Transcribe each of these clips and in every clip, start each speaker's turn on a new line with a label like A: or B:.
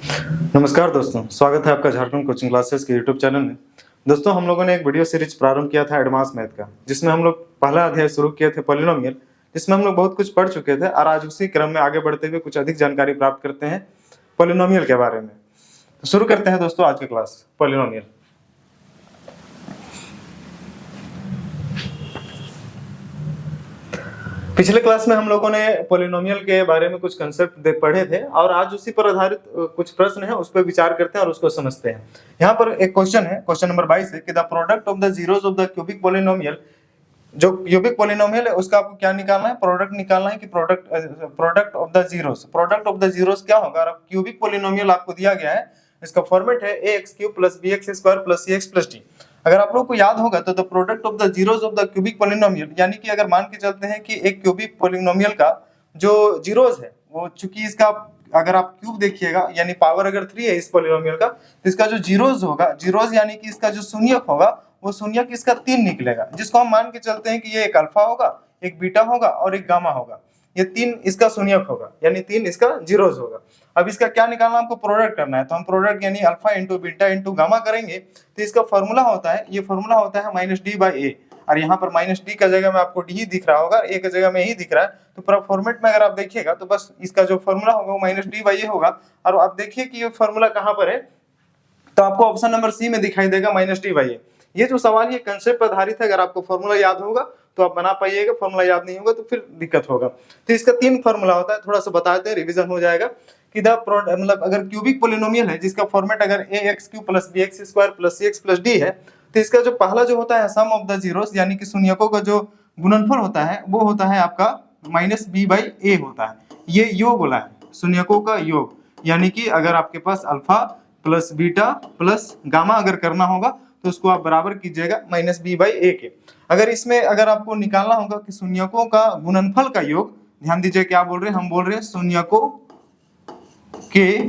A: नमस्कार दोस्तों, स्वागत है आपका झारखंड कोचिंग क्लासेस के यूट्यूब चैनल में। दोस्तों, हम लोगों ने एक वीडियो सीरीज प्रारंभ किया था एडवांस मैथ का, जिसमें हम लोग पहला अध्याय शुरू किए थे पॉलिनोमियल, जिसमें हम लोग बहुत कुछ पढ़ चुके थे और आज उसी क्रम में आगे बढ़ते हुए कुछ अधिक जानकारी प्राप्त करते हैं पॉलिनोमियल के बारे में। तो शुरू करते हैं दोस्तों आज की क्लास पॉलिनोमियल। पिछले क्लास में हम लोगों ने पॉलिनोमियल के बारे में कुछ कंसेप्ट पढ़े थे और आज उसी पर आधारित कुछ प्रश्न है, उस पर विचार करते हैं और उसको समझते हैं। यहाँ पर एक क्वेश्चन है, क्वेश्चन नंबर 22 है कि the product of the zeros of the cubic polynomial, जो क्यूबिक पॉलिनोमियल है उसका आपको क्या निकालना है, प्रोडक्ट निकालना है कि product of the zeros. Product of the zeros क्या होगा? क्यूबिक पॉलिनोमियल आपको दिया गया है, इसका फॉर्मेट है ax³ + bx² + cx + d। अगर आप लोग को याद होगा तो the product of the zeros of the cubic polynomial, यानी कि अगर मान के चलते हैं कि एक क्यूबिक पॉलिनोमियल का जो जीरोस है वो, चूंकि इसका अगर आप क्यूब देखिएगा यानी पावर अगर 3 है इस पॉलिनोमियल का, तो इसका जो जीरोस होगा, जीरोस यानी कि इसका जो शून्यक होगा वो शून्यक इसका 3 निकलेगा, जिसको हम मान के चलते हैं कि ये एक अल्फा होगा, एक बीटा होगा और एक गामा होगा। ये 3 इसका शून्यक होगा, यानी 3 इसका जीरोस होगा। अब इसका क्या निकालना, हमको प्रोडक्ट करना है, तो हम प्रोडक्ट यानी alpha into beta into gamma करेंगे। तो इसका फॉर्मूला होता है, ये फॉर्मूला होता है -d/a, और यहाँ पर -d का जगह में आपको d ही दिख रहा होगा, a का जगह में ही दिख रहा है। तो पूरा फॉर्मेट में अगर आप देखिएगा तो बस इसका जो फॉर्मूला होगा वो -d/a होगा। और आप देखिए कि ये फॉर्मूला कहाँ पर है, तो आपको ऑप्शन नंबर सी में दिखाई देगा -d/a। ये जो सवाल ये कंसेप्ट पर आधारित है, अगर आपको फॉर्मूला याद होगा तो आप बना पाइएगा, फॉर्मूला याद नहीं होगा तो फिर दिक्कत होगा। तो इसका 3 फॉर्मूला होता है, थोड़ा सा बताते हैं, रिवीजन हो जाएगा कि मतलब अगर क्यूबिक पॉलिनोमियल है जिसका फॉर्मेट अगर ax³ + bx² + cx + d है, तो इसका जो पहला जो होता है सम ऑफ द जीरोस, यानी कि शून्यकों का जो गुणनफल होता है वो होता है आपका -b/a होता है। ये योग होला है, शून्यकों का योग, यानी कि अगर आपके पास alpha plus beta plus gamma अगर करना होगा तो उसको आप बराबर कीजिएगा -b/a के। अगर इसमें अगर आपको निकालना होगा कि शून्यकों का गुणनफल का योग, ध्यान दीजिए क्या बोल रहे हैं, हम बोल रहे हैं शून्यकों के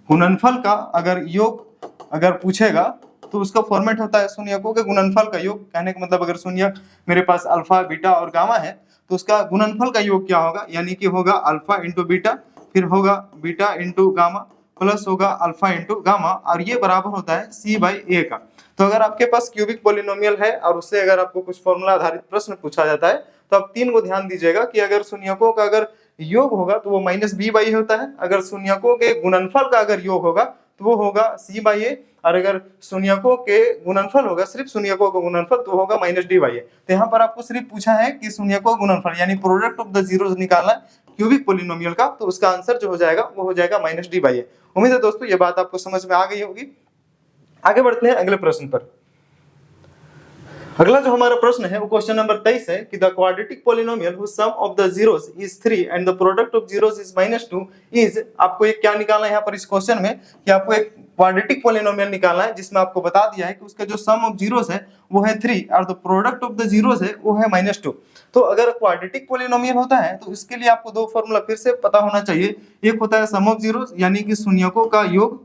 A: गुणनफल का अगर योग अगर पूछेगा तो उसका फॉर्मेट होता है शून्यकों के गुणनफल का योग। कहने का मतलब अगर शून्यक मेरे पास अल्फा बीटा और गामा है तो उसका गुणनफल का योग क्या होगा, यानी कि होगा अल्फा इंटू बीटा, फिर होगा बीटा इंटू गामा प्लस होगा अल्फा इंटू गामा, और ये बराबर होता है c/a का। तो अगर आपके पास क्यूबिक पॉलिनोमियल है और उससे अगर आपको कुछ फॉर्मूला आधारित प्रश्न पूछा जाता है तो आप 3 को ध्यान दीजिएगा कि अगर शून्यकों का अगर योग होगा तो वो -b/a होता है, अगर शून्यकों के गुणनफल का अगर योग होगा तो वो होगा c/a, और अगर शून्यकों के गुणनफल होगा, सिर्फ शून्यकों का गुणनफल, तो होगा -d/a। तो यहाँ पर आपको सिर्फ पूछा है कि शून्यकों का गुणनफल यानी प्रोडक्ट ऑफ द जीरोस निकालना है क्यूबिक पॉलिनोमियल का, तो उसका आंसर जो हो जाएगा वो हो जाएगा -d/a। उम्मीद है दोस्तों ये बात आपको समझ में आ गई होगी। आगे बढ़ते हैं अगले प्रश्न पर। अगला जो हमारा प्रश्न है वो क्वेश्चन नंबर 23 है कि the quadratic polynomial whose sum of the zeros is 3 and the product of zeros is -2 is. आपको एक क्या निकालना है यहाँ पर इस क्वेश्चन में कि आपको एक क्वाड्रेटिक पॉलिनोमियल निकालना है जिसमें आपको बता दिया है कि उसका जो सम ऑफ जीरोस है वो है 3 और the product of the zeros है वो है -2। तो अगर क्वाड्रेटिक पॉलिनोमियल होता है तो इसके लिए आपको 2 फॉर्मूला फिर से पता होना चाहिए। एक होता है सम ऑफ जीरोस यानी कि शून्यकों का योग,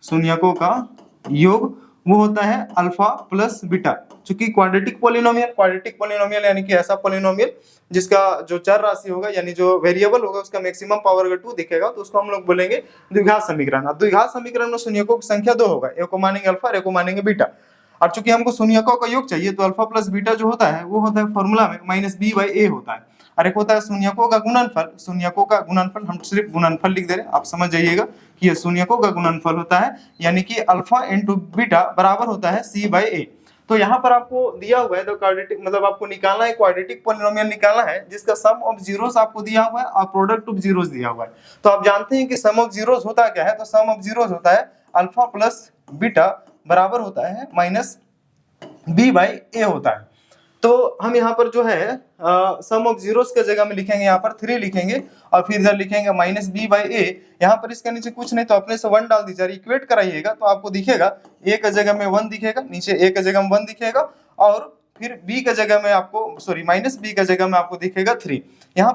A: शून्यकों का योग वो होता है अल्फा प्लस बीटा। चूंकि क्वाड्रेटिक पॉलिनोमियल यानी कि ऐसा पॉलिनोमियल जिसका जो चर राशि होगा यानी जो वेरिएबल होगा उसका मैक्सिमम पावर अगर 2 दिखेगा तो उसको हम लोग बोलेंगे द्विघात समीकरण। अब द्विघात समीकरण में शून्यकों की संख्या 2 होगा, एक को मानेंगे अल्फा और एक को मानेंगे बीटा। और चूंकि हमको शून्यकों का योग चाहिए तो अल्फा प्लस बीटा जो होता है वो होता है फॉर्मूला में -b/a होता है, और एक होता है शून्यकों का गुणनफल। शून्यकों का गुणनफल हम सिर्फ गुणनफल लिख दे रहे हैं, आप समझ जाइएगा कि ये शून्यकों का गुणनफल होता है, यानी कि अल्फा इंटू बीटा बराबर होता है c/a। तो यहाँ पर आपको दिया हुआ है तो क्वाड्रेटिक मतलब आपको निकालना है, क्वाड्रेटिक पॉलिनोमियल निकालना है जिसका सम ऑफ जीरोस आपको दिया हुआ है और प्रोडक्ट ऑफ जीरोस दिया हुआ है। तो आप जानते हैं कि सम ऑफ जीरोस होता क्या है, तो सम ऑफ जीरोस होता है अल्फा प्लस बीटा बराबर होता है -b/a होता है। तो हम यहाँ पर जो है सम ऑफ जीरोस के जगह में लिखेंगे, यहाँ पर 3 लिखेंगे और फिर इधर लिखेंगे -b/a। यहाँ पर इसके नीचे कुछ नहीं तो अपने से 1 डाल दीजिए, इक्वेट कराइएगा तो आपको दिखेगा a का जगह में 1 दिखेगा, नीचे a का जगह में 1 दिखेगा, और फिर b का जगह में आपको -b का जगह में आपको दिखेगा 3। यहाँ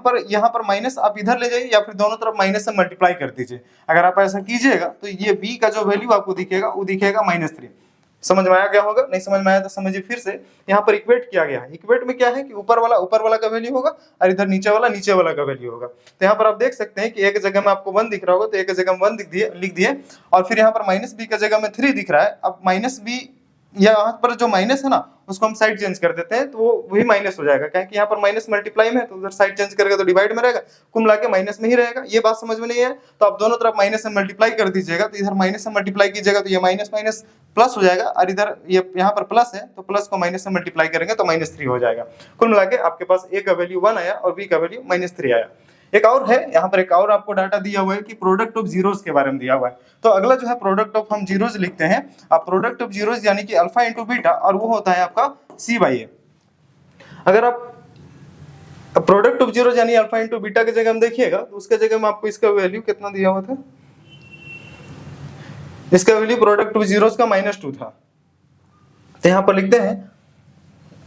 A: पर माइनस आप इधर ले जाइए या फिर दोनों तरफ माइनस से मल्टीप्लाई कर दीजिए। अगर आप ऐसा कीजिएगा तो ये b का जो वैल्यू आपको दिखेगा वो दिखेगा -3। समझ में आया गया होगा, नहीं समझ में आया तो समझिए फिर से। यहाँ पर इक्वेट किया गया है। इक्वेट में क्या है कि ऊपर वाला का वैल्यू होगा और इधर नीचे वाला का वैल्यू होगा। तो यहाँ पर आप देख सकते हैं कि एक जगह में आपको 1 दिख रहा होगा तो एक जगह में 1 लिख दिए और फिर यहाँ पर माइनस बी का जगह में 3 दिख रहा है। अब माइनस बी यहाँ पर जो माइनस है ना उसको हम साइड चेंज कर देते हैं तो वो वही माइनस हो जाएगा, क्या कि यहाँ पर माइनस मल्टीप्लाई में है तो उधर साइड चेंज करेगा तो डिवाइड में रहेगा, कुल मिला के माइनस में ही रहेगा। ये बात समझ में नहीं है तो आप दोनों तरफ माइनस से मल्टीप्लाई कर दीजिएगा, तो इधर माइनस से मल्टीप्लाई कीजिएगा तो ये माइनस माइनस प्लस हो जाएगा और इधर ये यहाँ पर प्लस है तो प्लस को माइनस से मल्टीप्लाई करेंगे तो -3 हो जाएगा। कुल मिला के आपके पास ए का वैल्यू 1 आया और बी का वैल्यू -3 आया। एक और है यहाँ पर, एक और आपको डाटा दिया हुआ है कि प्रोडक्ट ऑफ जीरोस के बारे में दिया हुआ है। तो अगला जो है प्रोडक्ट ऑफ हम जीरोस लिखते हैं। अब प्रोडक्ट ऑफ जीरोस यानी कि अल्फा इंटू बीटा और वो होता है आपका C/A। अगर आप प्रोडक्ट ऑफ जीरोस यानी अल्फा इंटू बीटा की जगह हम देखिएगा तो उसके जगह में आपको इसका वैल्यू कितना दिया हुआ था, इसका वैल्यू प्रोडक्ट ऑफ जीरोस का -2 था। तो यहाँ पर लिखते हैं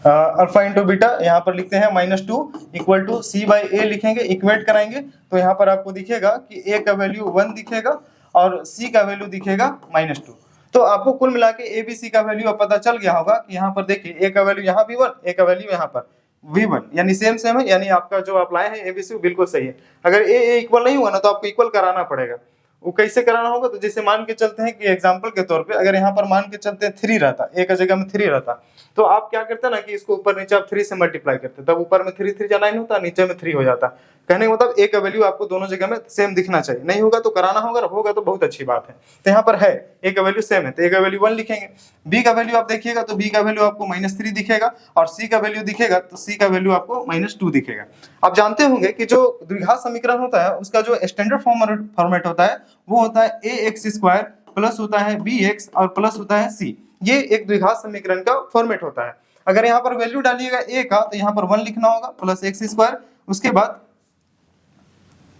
A: अल्फा इंटू बीटा, यहाँ पर लिखते हैं -2 इक्वल टू C/A लिखेंगे, इक्वेट कराएंगे तो यहाँ पर आपको दिखेगा कि A का वैल्यू 1 दिखेगा और C का वैल्यू दिखेगा -2। तो आपको कुल मिला के A B C का वैल्यू अब पता चल गया होगा कि यहाँ पर देखिए A का वैल्यू यहाँ भी 1, A का वैल्यू यहाँ पर V1 यानी सेम है, यानी आपका जो आप लाए हैं ABC बिल्कुल सही है। अगर A इक्वल नहीं हुआ ना तो आपको इक्वल कराना पड़ेगा। वो कैसे कराना होगा, तो जैसे मान के चलते हैं कि एग्जांपल के तौर पे अगर यहाँ पर मान के चलते हैं 3 रहता, A का जगह में 3 रहता तो आप क्या करते ना कि इसको ऊपर नीचे आप 3 से मल्टीप्लाई करते, तब ऊपर में 3 3 9 होता, नीचे में 3 हो जाता। कहने का मतलब A का वैल्यू आपको दोनों जगह में सेम दिखना चाहिए, नहीं होगा तो कराना होगा, होगा तो बहुत अच्छी बात है। तो यहाँ पर है A का वैल्यू सेम है तो A का वैल्यू 1 लिखेंगे। B का वैल्यू आप देखिएगा तो B का वैल्यू आपको -3 दिखेगा और C का वैल्यू दिखेगा तो C का वैल्यू आपको -2 दिखेगा। आप जानते होंगे कि जो द्विघात समीकरण होता है उसका जो स्टैंडर्ड फॉर्मेट होता है वो होता है ax² प्लस होता है bx और प्लस होता है c। ये एक द्विघात समीकरण का फॉर्मेट होता है। अगर यहाँ पर वैल्यू डालिएगा a का तो यहाँ पर 1 लिखना होगा प्लस x², उसके बाद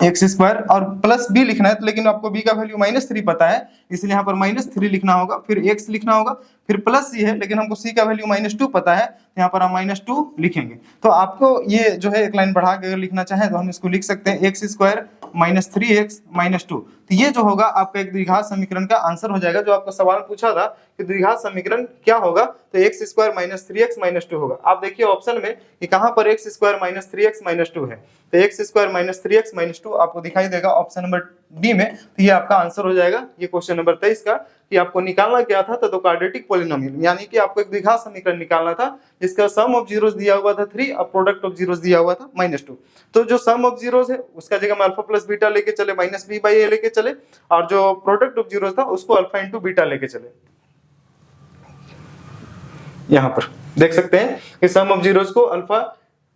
A: x² और प्लस b लिखना है, लेकिन आपको b का वैल्यू -3 पता है इसलिए यहाँ पर -3 लिखना होगा, फिर x लिखना होगा, फिर प्लस c है लेकिन हमको c का वैल्यू -2 पता है तो यहाँ पर हम -2 लिखेंगे। तो आपको ये जो है एक लाइन बढ़ा के अगर लिखना चाहें तो हम इसको लिख सकते हैं x² -3x -2। तो ये जो होगा आपका एक द्विघात समीकरण का आंसर हो जाएगा। जो आपको सवाल पूछा था कि द्विघात समीकरण क्या होगा तो x² -3x -2 होगा। आप देखिए ऑप्शन में कि कहां पर x² -3x -2 है तो x² -3x -2 आपको दिखाई देगा ऑप्शन नंबर डी में। तो ये आपका आंसर हो जाएगा ये क्वेश्चन नंबर 23 का, कि आपको निकालना क्या था तो क्वाड्रेटिक पॉलिनोमियल यानी कि आपको एक द्विघात समीकरण निकालना था जिसका सम ऑफ जीरोस दिया हुआ था 3 और प्रोडक्ट ऑफ जीरोस दिया हुआ था -2। तो जो सम ऑफ जीरोस है उसका जगह में अल्फा प्लस बीटा लेके चले, -b/a लेके चले, और जो प्रोडक्ट ऑफ जीरोस था उसको अल्फा इंटू बीटा लेके चले। यहाँ पर देख सकते हैं कि सम ऑफ जीरोस को अल्फा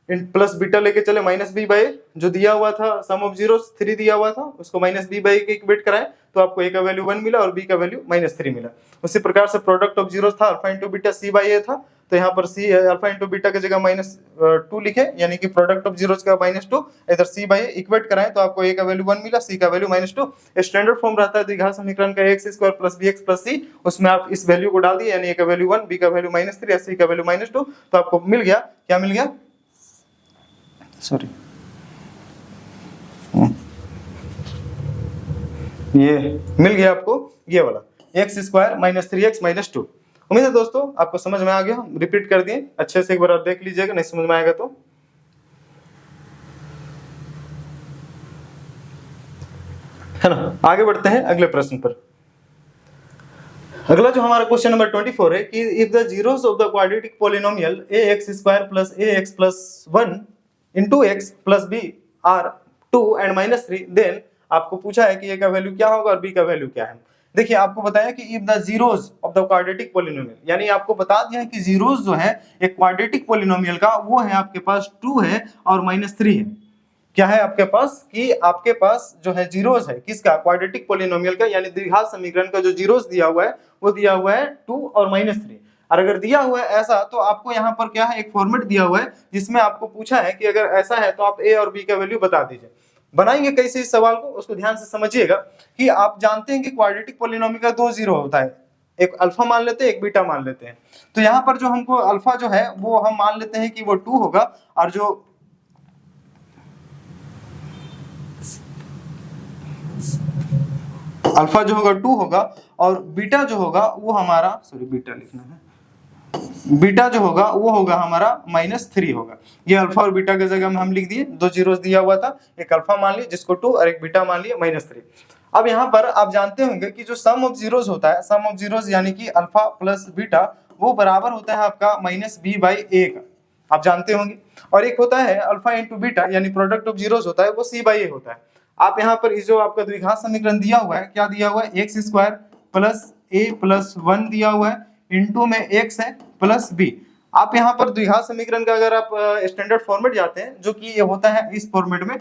A: प्लस बीटा लेके चले, -b/a जो दिया हुआ था सम ऑफ जीरोस 3 दिया हुआ था उसको -b/a के इक्वेट कराएं तो आपको a का वैल्यू 1 मिला और b का वैल्यू -3 मिला। उसी प्रकार से प्रोडक्ट ऑफ जीरोस था अल्फा इंटू बीटा c/a था तो यहाँ पर c अल्फा इंटू बीटा की जगह -2 लिखे यानी कि प्रोडक्ट ऑफ जीरोस का -2, इधर c/a इक्वेट कराएं तो आपको a का वैल्यू 1 मिला, c का वैल्यू -2। स्टैंडर्ड फॉर्म रहता है द्विघात समीकरण का x² + bx + c, उसमें आप इस वैल्यू को डाल दिए यानी a का वैल्यू 1, b का वैल्यू -3 और c का वैल्यू -2 तो आपको मिल गया, क्या मिल गया, सॉरी ये मिल गया आपको ये वाला x² -3x -2। उम्मीद है दोस्तों आपको समझ में आ गया। रिपीट कर दिए अच्छे से, एक बार आप देख लीजिएगा, नहीं समझ में आएगा तो। है ना, आगे बढ़ते हैं अगले प्रश्न पर। अगला जो हमारा क्वेश्चन नंबर 24 है कि if the zeros of the quadratic polynomial ax² + ax + 1 into x plus b are 2 and -3, then आपको पूछा है कि a का वैल्यू क्या होगा और b का वैल्यू क्या है। देखिए आपको बताया कि if the zeros of the quadratic polynomial, यानी आपको बता दिया है कि जीरोस जो है एक क्वाड्रेटिक पॉलिनोमियल का वो है आपके पास 2 है और -3 है। क्या है आपके पास कि आपके पास जो है जीरोस है किसका, क्वाड्रेटिक पॉलिनोमियल का, यानी द्विघात समीकरण का जो जीरोस दिया हुआ है वो दिया हुआ है 2 और -3। और अगर दिया हुआ है ऐसा तो आपको यहाँ पर क्या है एक फॉर्मेट दिया हुआ है जिसमें आपको पूछा है कि अगर ऐसा है तो आप a और b का वैल्यू बता दीजिए। बनाएंगे कैसे इस सवाल को, उसको ध्यान से समझिएगा कि आप जानते हैं कि क्वाड्रेटिक पॉलिनोमियल का 2 जीरो होता है, एक अल्फा मान लेते हैं एक बीटा मान लेते हैं। तो यहाँ पर जो हमको अल्फा जो है वो हम मान लेते हैं कि वो 2 होगा और जो अल्फा जो होगा 2 होगा और बीटा जो होगा वो हमारा, सॉरी बीटा लिखना है, बीटा जो होगा वो होगा हमारा -3 होगा। ये अल्फा और बीटा की जगह में हम लिख दिए, 2 जीरोस दिया हुआ था, एक अल्फा मान लिया जिसको 2 और एक बीटा मान लिया -3। अब यहाँ पर आप जानते होंगे कि जो सम ऑफ जीरोस होता है, सम ऑफ जीरोस यानी कि अल्फा प्लस बीटा, वो बराबर होता है आपका -b/a का, आप जानते होंगे। और एक होता है अल्फा इंटू बीटा यानी प्रोडक्ट ऑफ जीरोस होता है, वो c/a होता है। आप यहाँ पर इस जो आपका द्विघात समीकरण दिया हुआ है, क्या दिया हुआ है, x² प्लस a प्लस 1 दिया हुआ है, इंटू में x है प्लस b। आप यहाँ पर द्विघात समीकरण का अगर आप स्टैंडर्ड फॉर्मेट जाते हैं, जो कि ये होता है इस फॉर्मेट में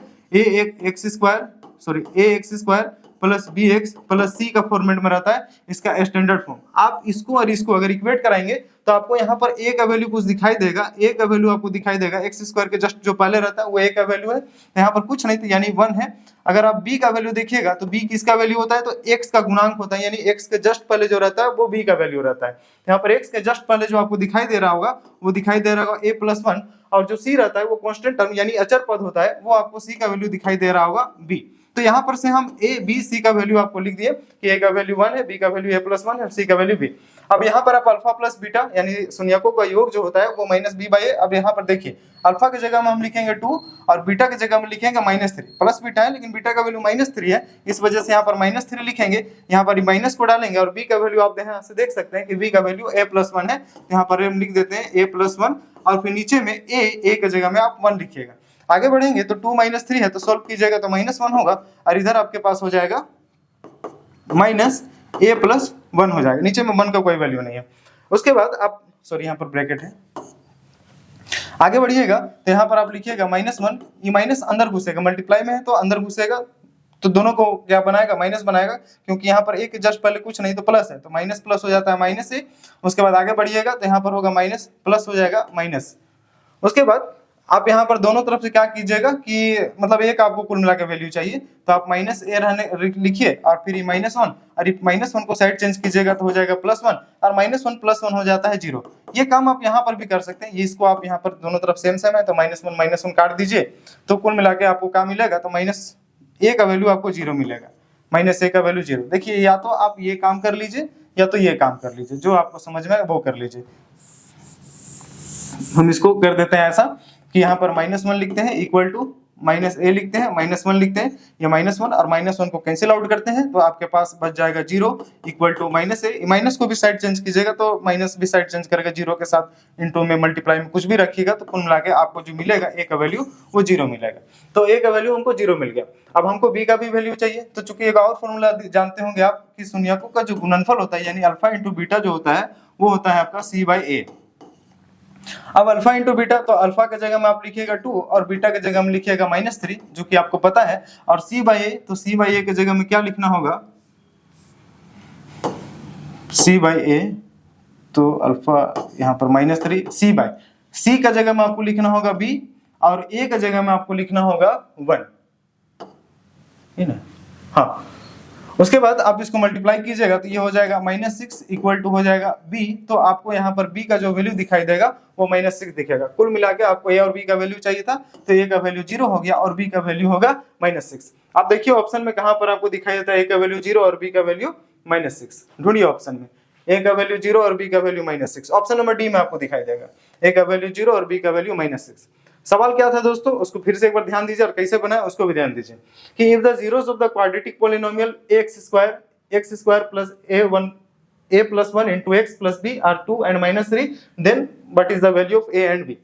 A: ax² plus bx plus c का फॉर्मेट में रहता है, इसका स्टैंडर्ड फॉर्म। आप इसको और इसको अगर इक्वेट कराएंगे तो आपको यहाँ पर a का वैल्यू कुछ दिखाई देगा, a का वैल्यू आपको दिखाई देगा, x² के जस्ट जो पहले रहता है वो a का वैल्यू है, यहाँ पर कुछ नहीं तो यानी 1 है। अगर आप b का वैल्यू देखिएगा तो b किसका वैल्यू होता है, तो x का गुणांक होता है, यानी x के जस्ट पहले जो रहता है वो b का वैल्यू रहता है। यहाँ पर x के जस्ट पहले जो आपको दिखाई दे रहा होगा वो दिखाई दे रहा होगा a प्लस 1, और जो c रहता है वो कांस्टेंट टर्म यानी अचर पद होता है, वो आपको c का वैल्यू दिखाई दे रहा होगा b। तो यहाँ पर से हम a b c का वैल्यू आपको लिख दिए कि a का वैल्यू 1 है, b का वैल्यू a प्लस 1 है, c का वैल्यू b। अब यहाँ पर आप अल्फा प्लस बीटा यानी शून्यकों का योग जो होता है वो -b/a। अब यहाँ पर देखिए अल्फा की जगह में हम लिखेंगे 2 और बीटा की जगह में लिखेंगे -3, प्लस बीटा है लेकिन बीटा का वैल्यू -3 है, इस वजह से यहाँ पर -3 लिखेंगे, यहाँ पर माइनस को डालेंगे और b का वैल्यू आप यहाँ से देख सकते हैं कि b का वैल्यू a प्लस 1 है, यहाँ पर हम लिख देते हैं a प्लस 1 और फिर नीचे में a की जगह में आप 1 लिखिएगा। आगे बढ़ेंगे तो 2 - 3 है तो सॉल्व कीजिएगा तो -1 होगा और इधर आपके पास हो जाएगा -a प्लस 1 हो जाएगा, नीचे में 1 का कोई वैल्यू नहीं है। उसके बाद आप सॉरी यहाँ पर ब्रैकेट है, आगे बढ़िएगा तो यहाँ पर आप लिखिएगा -1, ये माइनस अंदर घुसेगा, मल्टीप्लाई में है तो अंदर घुसेगा तो दोनों को क्या बनाएगा, माइनस बनाएगा, क्योंकि यहाँ पर एक जस्ट पहले कुछ नहीं तो प्लस है तो माइनस प्लस हो जाता है -a। उसके बाद आगे बढ़िएगा तो यहाँ पर होगा माइनस प्लस हो जाएगा माइनस। उसके बाद आप यहाँ पर दोनों तरफ से क्या कीजिएगा कि मतलब एक आपको कुल मिला के वैल्यू चाहिए तो आप -a रहने लिखिए और फिर -1 और -1 को साइड चेंज कीजिएगा तो हो जाएगा +1 और -1 + 1 हो जाता है 0। ये काम आप यहाँ पर भी कर सकते हैं, ये इसको आप यहाँ पर दोनों तरफ सेम सेम है तो -1 काट दीजिए तो कुल मिला के आपको क्या मिलेगा, तो -a का वैल्यू आपको 0 मिलेगा, -a का वैल्यू 0। देखिए या तो आप ये काम कर लीजिए या तो ये काम कर लीजिए, जो आपको समझ में वो कर लीजिए। हम इसको कर देते हैं ऐसा कि यहाँ पर -1 लिखते हैं इक्वल टू -a लिखते हैं, -1 लिखते हैं, ये -1 और -1 को कैंसिल आउट करते हैं तो आपके पास बच जाएगा 0 इक्वल टू -a। माइनस को भी साइड चेंज कीजिएगा तो माइनस भी साइड चेंज करेगा 0 के साथ, इंटू में मल्टीप्लाई में कुछ भी रखिएगा तो कुल मिला के आपको जो मिलेगा a का वैल्यू वो 0 मिलेगा। तो a का वैल्यू हमको 0 मिल गया। अब हमको b का भी वैल्यू चाहिए तो चूंकि एक और फॉर्मूला जानते होंगे आप कि शून्यकों का जो गुणनफल होता है यानी अल्फा इंटू बीटा जो होता है वो होता है आपका c/a। अब अल्फा इंटू बीटा तो अल्फा के जगह में आप लिखिएगा 2 और बीटा के जगह में लिखिएगा -3 जो कि आपको पता है, और c/a तो c/a के जगह में क्या लिखना होगा, c/a तो अल्फा यहाँ पर -3 c का जगह में आपको लिखना होगा b और a का जगह में आपको लिखना होगा 1, है ना। हाँ, उसके बाद आप इसको मल्टीप्लाई कीजिएगा तो ये हो जाएगा -6 इक्वल टू हो जाएगा b। तो आपको यहाँ पर b का जो वैल्यू दिखाई देगा वो -6 दिखेगा। कुल मिला के आपको a और b का वैल्यू चाहिए था तो a का वैल्यू 0 हो गया और b का वैल्यू होगा -6। आप देखिए ऑप्शन में कहाँ पर आपको दिखाई देता है a का वैल्यू 0 और b का वैल्यू -6, ढूंढिए ऑप्शन में a का वैल्यू 0 और b का वैल्यू -6। ऑप्शन नंबर डी में आपको दिखाई देगा a का वैल्यू 0 और b का वैल्यू -6। सवाल क्या था दोस्तों, उसको फिर से एक बार ध्यान दीजिए और कैसे बनाए उसको भी ध्यान दीजिए कि if the zeros of the quadratic polynomial x² plus a plus 1 into x plus b are 2 and -3 then what is the value of a and b।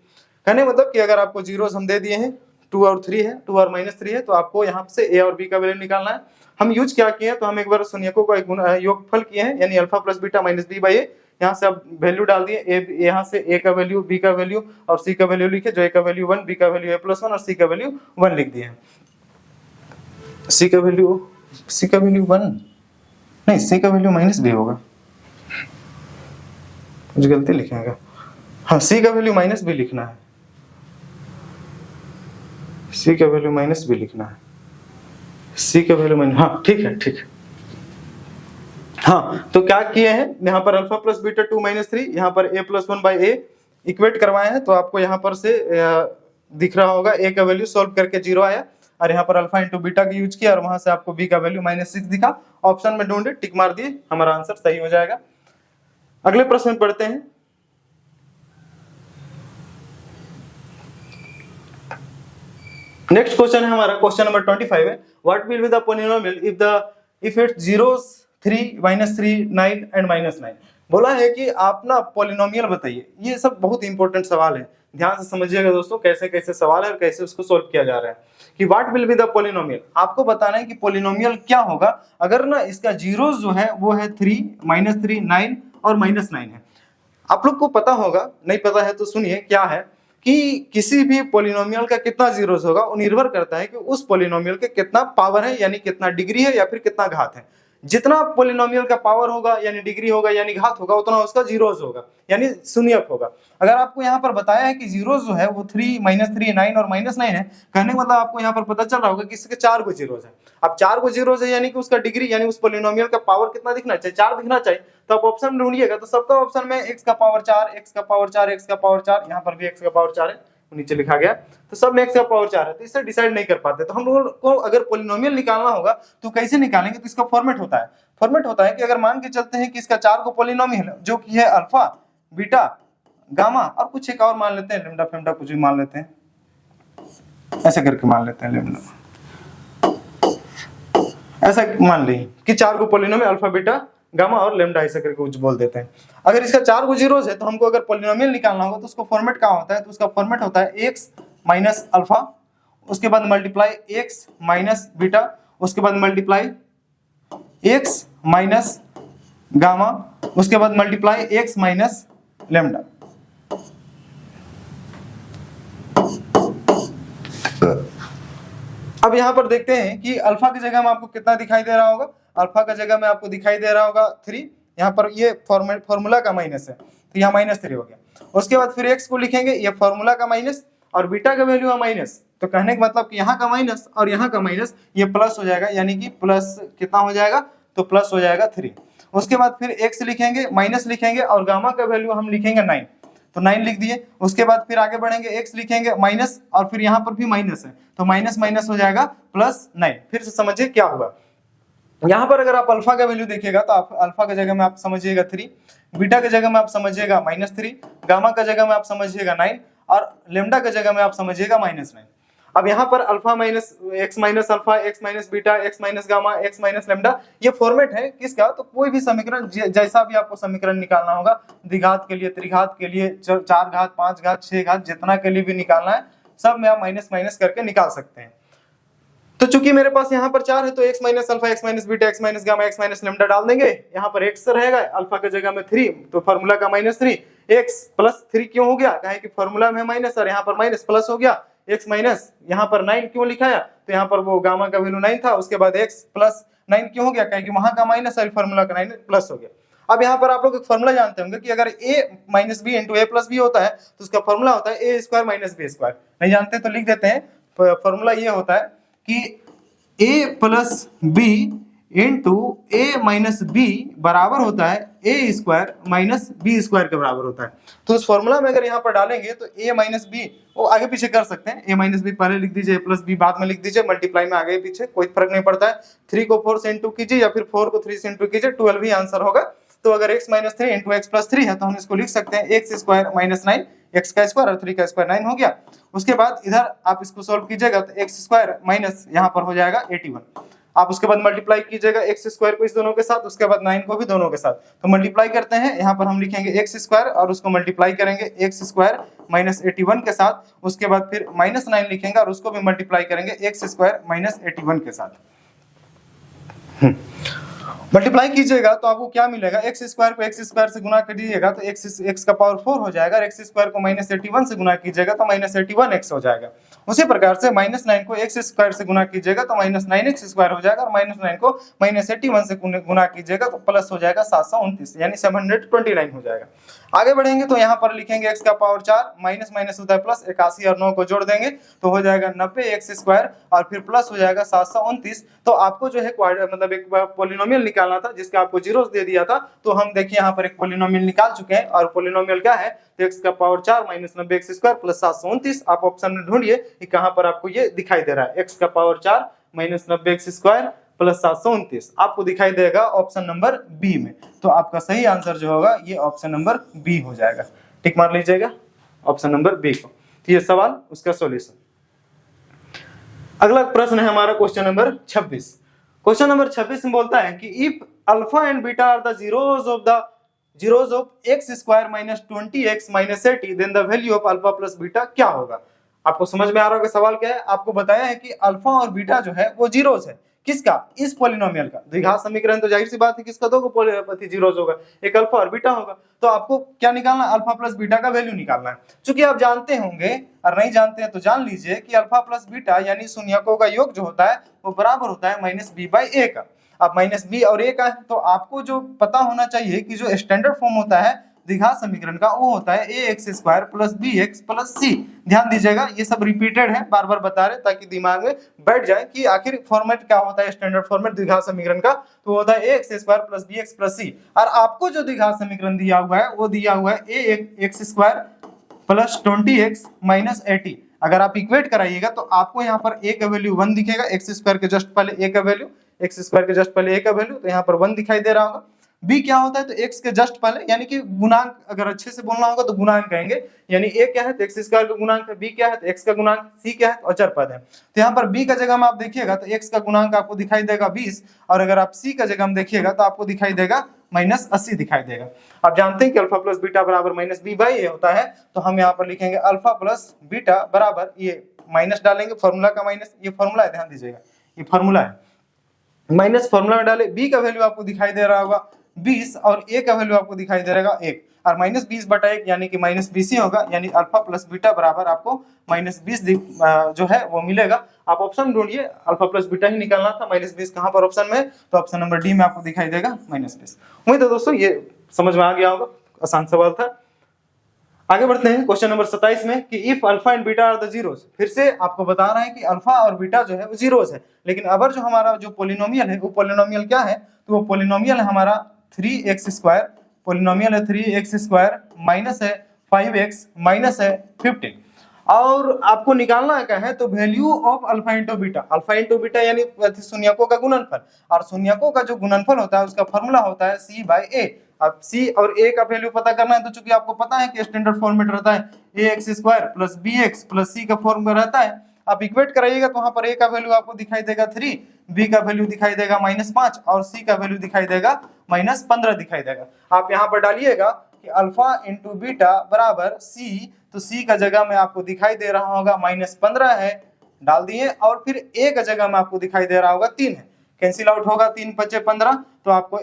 A: कहने मतलब कि अगर आपको जीरोस हम दे दिए हैं 2 और 3 है, 2 और -3 है तो आपको यहाँ से a और b का वैल्यू निकालना है। हम यूज क्या किए हैं तो हम एक बार शून्यकों का योगफल किए हैं यानी अल्फा प्लस बीटा -b/a। यहाँ से आप वैल्यू डाल दिए, यहाँ से a का वैल्यू, b का वैल्यू और c का वैल्यू लिखे, जो a का वैल्यू 1, b का वैल्यू a प्लस 1 और c का वैल्यू 1 लिख दिए। c का वैल्यू 1 नहीं, c का वैल्यू -b होगा, कुछ गलती लिखेगा। हाँ, c का वैल्यू -b लिखना है, c का वैल्यू -b लिखना है, c का वैल्यू हाँ ठीक है, ठीक है। हाँ, तो क्या किए हैं यहाँ पर अल्फा प्लस बीटा 2 -3, यहाँ पर a प्लस 1/a इक्वेट करवाए हैं तो आपको यहाँ पर से दिख रहा होगा a का वैल्यू सॉल्व करके 0 आया और यहाँ पर अल्फा इंटू बीटा का यूज किया और वहां से आपको बी का वैल्यू -6 दिखा। ऑप्शन में ढूंढे, टिक मार दिए, हमारा आंसर सही हो जाएगा। अगले प्रश्न में पढ़ते हैं। नेक्स्ट क्वेश्चन है हमारा, क्वेश्चन नंबर 25 है, what will be the polynomial if it's zeros 3, -3, 9 and -9। बोला है कि आप ना पॉलिनोमियल बताइए। ये सब बहुत इंपॉर्टेंट सवाल है, ध्यान से समझिएगा दोस्तों कैसे कैसे सवाल है और कैसे उसको सोल्व किया जा रहा है। कि what will be the polynomial, आपको बताना है कि पॉलिनोमियल क्या होगा अगर ना इसका जीरोस जो है वो है 3, -3, 9 और -9 है। आप लोग को पता होगा, नहीं पता है तो सुनिए क्या है कि किसी भी पॉलिनोमियल का कितना जीरोस होगा वो निर्भर करता है कि उस पॉलिनोमियल के कितना पावर है, यानी कितना डिग्री है या फिर कितना घात है। जितना पॉलिनोमियल का पावर होगा यानी डिग्री होगा यानी घात होगा, उतना उसका जीरोस होगा यानी शून्यक होगा। अगर आपको यहाँ पर बताया है कि जीरोस जो है वो 3, -3, 9 और -9 है, कहने का मतलब आपको यहाँ पर पता चल रहा होगा कि इसके 4 को जीरोस है। अब 4 को जीरोस है यानी कि उसका डिग्री यानी उस पॉलिनोमियल का पावर कितना दिखना चाहिए, 4 दिखना चाहिए। तो आप ऑप्शन ढूंढिएगा तो सबका ऑप्शन में x का पावर 4, x का पावर 4, x का पावर 4, यहाँ पर भी x का पावर 4 है, नीचे लिखा गया, तो सब में x का पावर 4 है, तो इससे डिसाइड नहीं कर पाते। तो हम लोगों को अगर पॉलिनोमियल निकालना होगा तो कैसे निकालेंगे, तो इसका फॉर्मेट होता है कि अगर मान के चलते हैं कि इसका 4 को पॉलिनोमियल जो कि है अल्फा, बीटा, गामा और कुछ एक और मान लेते हैं, लैम्डा फेम्डा कुछ भी मान लेते हैं, ऐसे करके मान लेते हैं लैम्डा, ऐसा मान ली कि 4 को पॉलिनोमियल अल्फा, बीटा, गामा और लैम्डा ऐसे करके कुछ बोल देते हैं। अगर इसका 4 को जीरोस है तो हमको अगर पॉलिनोमियल निकालना होगा तो उसको फॉर्मेट क्या होता है, तो उसका फॉर्मेट होता है x माइनस अल्फा, उसके बाद मल्टीप्लाई x माइनस बीटा, उसके बाद मल्टीप्लाई x माइनस गामा, उसके बाद मल्टीप्लाई x माइनस लैम्डा। अब यहां पर देखते हैं कि अल्फा की जगह में आपको कितना दिखाई दे रहा होगा, अल्फा का जगह में आपको दिखाई दे रहा होगा 3, यहाँ पर ये फॉर्मूला का माइनस है तो यहाँ -3 हो गया। उसके बाद फिर x को लिखेंगे, ये फॉर्मूला का माइनस और बीटा का वैल्यू है माइनस, तो कहने का मतलब कि यहाँ का माइनस और यहाँ का माइनस ये प्लस हो जाएगा, यानी कि प्लस कितना हो जाएगा, तो प्लस हो जाएगा 3। उसके बाद फिर x लिखेंगे, माइनस लिखेंगे और गामा का वैल्यू हम लिखेंगे 9, तो 9 लिख दिए। उसके बाद फिर आगे बढ़ेंगे, x लिखेंगे माइनस और फिर यहाँ पर भी माइनस है तो माइनस माइनस हो जाएगा +9। फिर से समझिए क्या हुआ, यहाँ पर अगर आप अल्फा का वैल्यू देखिएगा तो आप अल्फा की जगह में आप समझिएगा 3, बीटा की जगह में आप समझिएगा -3, गामा का जगह में आप समझिएगा 9 और लैम्डा की जगह में आप समझिएगा -9। अब यहाँ पर alpha minus x minus alpha, x minus beta, x minus gamma, x minus lambda, ये फॉर्मेट है किसका, तो कोई भी समीकरण जैसा भी आपको समीकरण निकालना होगा, द्विघात के लिए, त्रिघात के लिए, 4 घात, 5 घात, 6 घात, जितना के लिए भी निकालना है सब में आप माइनस माइनस करके निकाल सकते हैं। तो चूंकि मेरे पास यहाँ पर 4 है तो x minus alpha, x minus beta, x minus gamma, x minus lambda डाल देंगे। यहाँ पर x रहेगा, अल्फा की जगह में 3 तो फार्मूला का -3, x प्लस 3 क्यों हो गया, कहे कि फार्मूला में माइनस और यहाँ पर माइनस प्लस हो गया, x माइनस यहाँ पर 9 क्यों लिखाया, तो यहाँ पर वो गामा का वैल्यू 9 था, उसके बाद x प्लस 9 क्यों हो गया, कहे कि वहां का माइनस और फार्मूला का 9 प्लस हो गया। अब यहाँ पर आप लोग एक फार्मूला जानते होंगे कि अगर a minus B into A plus B होता है तो उसका फार्मूला होता है a square minus B square. नहीं जानते तो लिख देते हैं, फार्मूला ये होता है कि a plus B into A minus B बराबर होता है A square minus B square के बराबर होता है। तो उस फॉर्मूला में अगर यहाँ पर डालेंगे तो a माइनस बी, वो आगे पीछे कर सकते हैं, a माइनस बी पहले लिख दीजिए, a प्लस बी बाद में लिख दीजिए, मल्टीप्लाई में आगे पीछे कोई फर्क नहीं पड़ता है। 3 को 4 से इंटू कीजिए या फिर 4 को 3 से इंटू कीजिए, 12 ही आंसर होगा। तो अगर x minus 3 into x plus 3 है तो हम इसको लिख सकते हैं x स्क्वायर माइनस 9, x का स्क्वायर और 3 का स्क्वायर 9 हो गया। उसके बाद इधर आप इसको सोल्व कीजिएगा तो x स्क्वायर माइनस यहाँ पर हो जाएगा 81। आप उसके बाद मल्टीप्लाई कीजिएगा x स्क्वायर को इस दोनों के साथ, उसके बाद 9 को भी दोनों के साथ, तो मल्टीप्लाई करते हैं। यहाँ पर हम लिखेंगे x स्क्वायर और उसको मल्टीप्लाई करेंगे x स्क्वायर माइनस 81 के साथ, उसके बाद फिर -9 लिखेंगे और उसको भी मल्टीप्लाई करेंगे x स्क्वायर माइनस 81 के साथ। मल्टीप्लाई कीजिएगा तो आपको क्या मिलेगा, x स्क्वायर को x स्क्वायर से गुना कर दीजिएगा तो x का पावर 4 हो जाएगा, और x स्क्वायर को -81 से गुना कीजिएगा तो -81x हो जाएगा। उसी प्रकार से -9 को x स्क्वायर से गुना कीजिएगा तो -9x स्क्वायर हो जाएगा, और -9 को -81 से गुना कीजिएगा तो प्लस हो जाएगा 729 यानी 729 हो जाएगा। आगे बढ़ेंगे तो यहाँ पर लिखेंगे x का पावर 4, माइनस माइनस होता है प्लस, 81 और 9 को जोड़ देंगे तो हो जाएगा 90x स्क्वायर और फिर प्लस हो जाएगा 729। तो आपको जो है मतलब एक पॉलिनोमियल निकालना था जिसका आपको जीरोस दे दिया था, तो हम देखिए यहाँ पर एक पोलिनोमियल निकाल चुके हैं और पोलिनोमियल क्या है, तो x का power 4 minus 90 x square plus 729। आप ऑप्शन में ढूंढिए कि कहां पर आपको ये दिखाई दे रहा है, x का power 4 minus 90 x square plus 729 आपको दिखाई देगा ऑप्शन नंबर बी में। तो आपका सही आंसर जो होगा ये ऑप्शन नंबर बी हो जाएगा। टिक मार लीजिएगा ऑप्शन नंबर बी को। तो ये सवाल उसका सॉल्यूशन। अगला प्रश्न है हमारा क्वेश्चन नंबर 26। क्वेश्चन नंबर 26 में बोलता है कि if alpha and beta are the zeros of X square minus 20x minus 80 then the value of alpha plus beta क्या होगा। आपको समझ में आ रहा होगा सवाल क्या है। आपको बताया है कि अल्फा और बीटा जो है वो जीरोस है, किसका, इस पॉलिनोमियल का। द्विघात समीकरण तो जाहिर सी बात है किसका, दो जीरोस होगा, एक अल्फा और बीटा होगा। तो आपको क्या निकालना, अल्फा प्लस बीटा का वैल्यू निकालना है। चूंकि आप जानते होंगे और नहीं जानते हैं तो जान लीजिए कि अल्फा प्लस बीटा यानी शून्यकों का योग जो होता है वो बराबर होता है माइनस बी बाई ए का। अब माइनस बी और ए का है तो आपको जो पता होना चाहिए कि जो स्टैंडर्ड फॉर्म होता है द्विघात समीकरण का वो होता है A X square plus B X plus C. ध्यान दीजिएगा ये सब रिपीटेड है, बार बार बता रहे ताकि दिमाग में बैठ जाए कि आखिर फॉर्मेट क्या होता है स्टैंडर्ड फॉर्मेट द्विघात समीकरण का। तो होता है A X square plus B X plus C. और आपको जो द्विघात समीकरण दिया हुआ है वो दिया हुआ है A X square plus 20x minus 80। अगर आप इक्वेट कराइएगा तो आपको यहाँ पर a का वैल्यू 1 दिखेगा, एक्स स्क्वायर के जस्ट पहले a का वैल्यू, एक्स स्क्वायर के जस्ट पहले a का वैल्यू, तो यहाँ पर 1 दिखाई दे रहा होगा। b क्या होता है, तो x के जस्ट पहले यानी कि गुणांक, अगर अच्छे से बोलना होगा तो गुणांक कहेंगे, यानी a क्या है तो एक्स स्क्वायर का गुणांक है, b क्या है तो x का गुणांक, c क्या है तो अचर पद है। तो यहाँ पर b का जगह में आप देखिएगा तो x का गुणांक आपको दिखाई देगा 20, और अगर आप c का जगह में देखिएगा तो आपको दिखाई देगा माइनस 80 दिखाई देगा। आप जानते हैं कि अल्फा प्लस बीटा बराबर माइनस बी बाई ए होता है, तो हम यहाँ पर लिखेंगे अल्फा प्लस बीटा बराबर, ये माइनस डालेंगे फॉर्मूला का माइनस, ये फॉर्मूला है ध्यान दीजिएगा ये फॉर्मूला है, माइनस फॉर्मूला में डाले, बी का वैल्यू आपको दिखाई दे रहा होगा 20 और ए का वैल्यू आपको दिखाई दे रहेगा 1, और माइनस 20 बटा 1 यानी कि माइनस 20 ही होगा, यानी अल्फा प्लस बीटा बराबर आपको माइनस 20 जो है वो मिलेगा। आप ऑप्शन ढूंढिए, अल्फा प्लस बीटा ही निकालना था, माइनस 20 कहां पर ऑप्शन में, तो ऑप्शन नंबर डी में आपको दिखाई देगा माइनस 20। उम्मीद है दोस्तों ये समझ में आ गया होगा, आसान सवाल था। आगे बढ़ते हैं क्वेश्चन नंबर 27 में कि if alpha and beta are the zeros. फिर से आपको बता रहा है कि अल्फा और बीटा जो है वो जीरोस है, लेकिन अबर जो हमारा जो पोलिनोमियल है वो पोलिनोमियल क्या है, तो वो पोलिनोमियल है हमारा 3x स्क्वायर, पोलिनोमियल है 3x स्क्वायर माइनस है 5x माइनस है 15। और आपको निकालना क्या है, तो value of alpha into beta, alpha into beta यानी शून्यकों का गुणनफल, और शून्यकों का जो गुणनफल होता है उसका फॉर्मूला होता है c बाई a। अब c और a का वैल्यू पता करना है, तो चूंकि आपको पता है कि स्टैंडर्ड फॉर्मेट रहता है A X square plus B X plus C का फॉर्मूला रहता है, आप इक्वेट कराइएगा तो वहां पर a का वैल्यू आपको दिखाई देगा 3, b का वैल्यू दिखाई देगा -5 और c का वैल्यू दिखाई देगा -15 दिखाई देगा। आप यहाँ पर डालिएगा कि अल्फा इंटू बीटा बराबर c, तो c का जगह में आपको दिखाई दे रहा होगा -15 है, डाल दिए, और फिर a का जगह में आपको दिखाई दे रहा होगा 3 है, कैंसिल आउट होगा, 3 × 5 = 15, तो आपको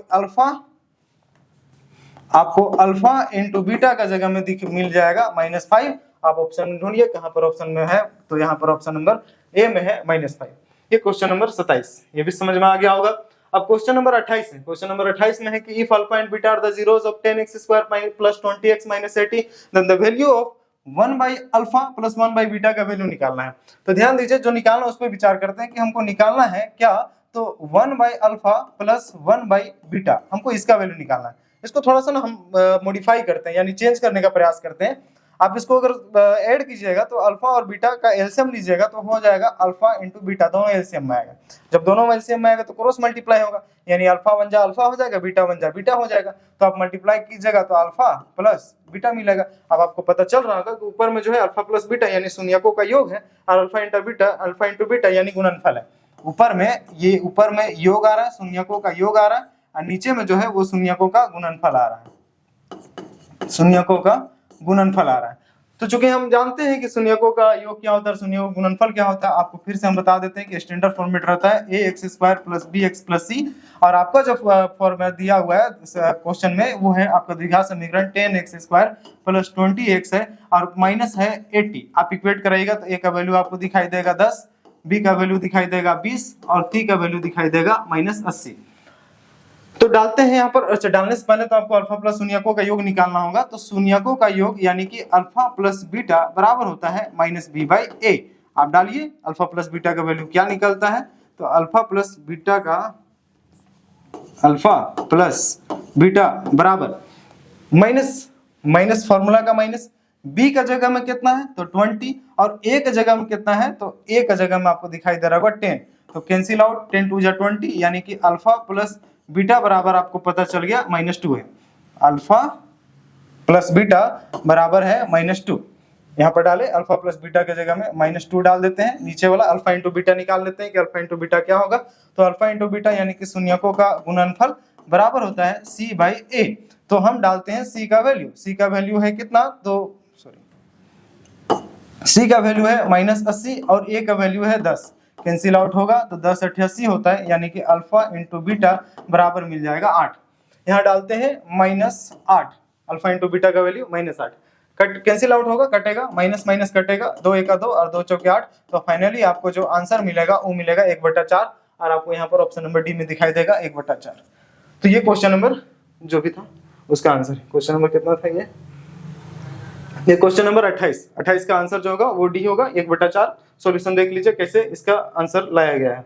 A: अल्फा इंटू बीटा का जगह में मिल जाएगा -5। आप ऑप्शन में ढूंढिए कहां पर ऑप्शन में है, तो यहाँ पर ऑप्शन नंबर ए में है -5। ये क्वेश्चन नंबर 27, ये भी समझ में आ गया होगा। अब क्वेश्चन नंबर 28 है, क्वेश्चन नंबर 28 में है कि if alpha and beta are the zeros of 10x square plus 20x minus 80 then the value of 1 by alpha plus 1 by beta का वैल्यू निकालना है। तो ध्यान दीजिए जो निकालना उस पर विचार करते हैं कि हमको निकालना है क्या, तो 1 by alpha plus 1 by beta, हमको इसका वैल्यू निकालना है। इसको थोड़ा सा ना हम मॉडिफाई करते हैं, यानी चेंज करने का प्रयास करते हैं। आप इसको अगर ऐड कीजिएगा तो अल्फा और बीटा का एलसीएम लीजिएगा तो हो जाएगा अल्फा इंटू बीटा, दोनों एलसीएम में आएगा। जब दोनों एलसीएम में आएगा तो क्रॉस मल्टीप्लाई होगा, यानी अल्फा 1 जा अल्फा हो जाएगा, बीटा 1 जा बीटा हो जाएगा, तो आप मल्टीप्लाई कीजिएगा तो अल्फा प्लस बीटा मिलेगा। अब आपको पता चल रहा होगा कि ऊपर में जो है अल्फा प्लस बीटा यानी शून्यकों का योग है, और अल्फा इंटू बीटा यानी गुणनफल है। ऊपर में योग आ रहा है, शून्यकों का योग आ रहा है, और नीचे में जो है वो शून्यकों का गुणनफल आ रहा है, शून्यकों का गुणनफल आ रहा है। तो चूंकि हम जानते हैं कि शून्यकों का योग क्या होता है, शून्यकों का गुणनफल क्या होता है, आपको फिर से हम बता देते हैं कि स्टैंडर्ड फॉर्मेट रहता है A X square plus B X plus C, और आपका जो फॉर्मेट दिया हुआ है क्वेश्चन में वो है आपका द्विघात समीकरण 10x स्क्वायर प्लस 20x है और माइनस है 80। आप इक्वेट कराइएगा तो a का वैल्यू आपको दिखाई देगा 10, b का वैल्यू दिखाई देगा 20 और c का वैल्यू दिखाई देगा -80। तो डालते हैं यहाँ पर, अच्छा डालने से पहले तो आपको अल्फा प्लस शून्यकों का योग निकालना होगा। तो शून्यकों का योग यानी कि अल्फा प्लस बीटा बराबर होता है -b बाई a। आप डालिए अल्फा प्लस बीटा का वैल्यू क्या निकलता है, तो अल्फा प्लस बीटा का अल्फा प्लस बीटा बराबर माइनस फॉर्मूला का माइनस, बी का जगह में कितना है तो 20 और ए का जगह में कितना है तो ए का जगह में आपको दिखाई दे रहा होगा 10, तो कैंसिल आउट 10 2 जा 20 यानी कि अल्फा प्लस बीटा बराबर आपको पता चल गया -2 है। अल्फा प्लस बीटा बराबर है -2। यहाँ पर डाले अल्फा प्लस बीटा के जगह में -2 डाल देते हैं, नीचे वाला अल्फा इंटू बीटा निकाल लेते हैं कि अल्फा इंटू बीटा क्या होगा, तो अल्फा इंटू बीटा यानी कि शून्यकों का गुणनफल बराबर होता है c बाई ए। तो हम डालते हैं c का वैल्यू है कितना, तो c का वैल्यू है -80 और a का वैल्यू है 10, कैंसिल आउट होगा तो 10 8 80 होता है यानी कि अल्फा इंटू बीटा बराबर मिल जाएगा 8। यहाँ डालते हैं -8, अल्फा इंटू बीटा का वैल्यू -8, कट कैंसिल आउट होगा, कटेगा माइनस माइनस कटेगा, 2 1 2 और 2 चौके 8, तो फाइनली आपको जो आंसर मिलेगा वो मिलेगा 1/4 और आपको यहाँ पर ऑप्शन नंबर डी में दिखाई देगा 1/4। तो ये क्वेश्चन नंबर जो भी था उसका आंसर, क्वेश्चन नंबर कितना था ये क्वेश्चन नंबर 28 का आंसर जो होगा वो डी होगा 1/4। सॉल्यूशन देख लीजिए कैसे इसका आंसर लाया गया है।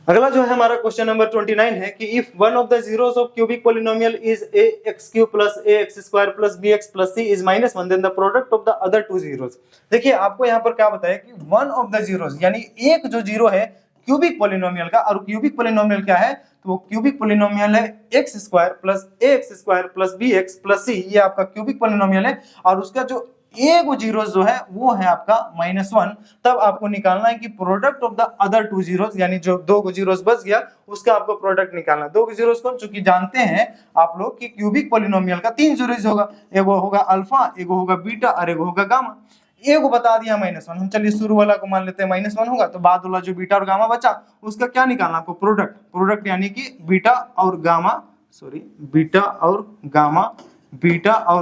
A: अगला जो है हमारा क्वेश्चन नंबर 29 है कि if one of the zeros of cubic polynomial is ax³ plus ax² plus bx plus c is -1 then the product of the other two zeros. देखिए आपको यहाँ पर क्या बताया कि वन ऑफ द जीरोस यानी एक जो जीरो है क्यूबिक पॉलिनोमियल का, और क्यूबिक पॉलिनोमियल क्या है तो वो क्यूबिक पॉलिनोमियल है x² plus ax² plus bx plus c, ये आपका क्यूबिक पॉलिनोमियल है और उसका जो एक जीरोस जो है वो है आपका -1। तब आपको निकालना है कि product of the other two zeros यानी जो 2 जीरोस बच गया उसका आपको प्रोडक्ट निकालना है। 2 जीरोस को चूंकि जानते हैं आप लोग कि क्यूबिक पॉलिनोमियल का 3 जीरोस होगा, एगो होगा अल्फा, एगो होगा बीटा और एगो होगा गामा। एगो बता दिया -1, हम चलिए शुरू वाला को मान लेते हैं -1 होगा, तो बाद वाला जो बीटा और गामा बचा उसका क्या निकालना आपको प्रोडक्ट यानी कि बीटा और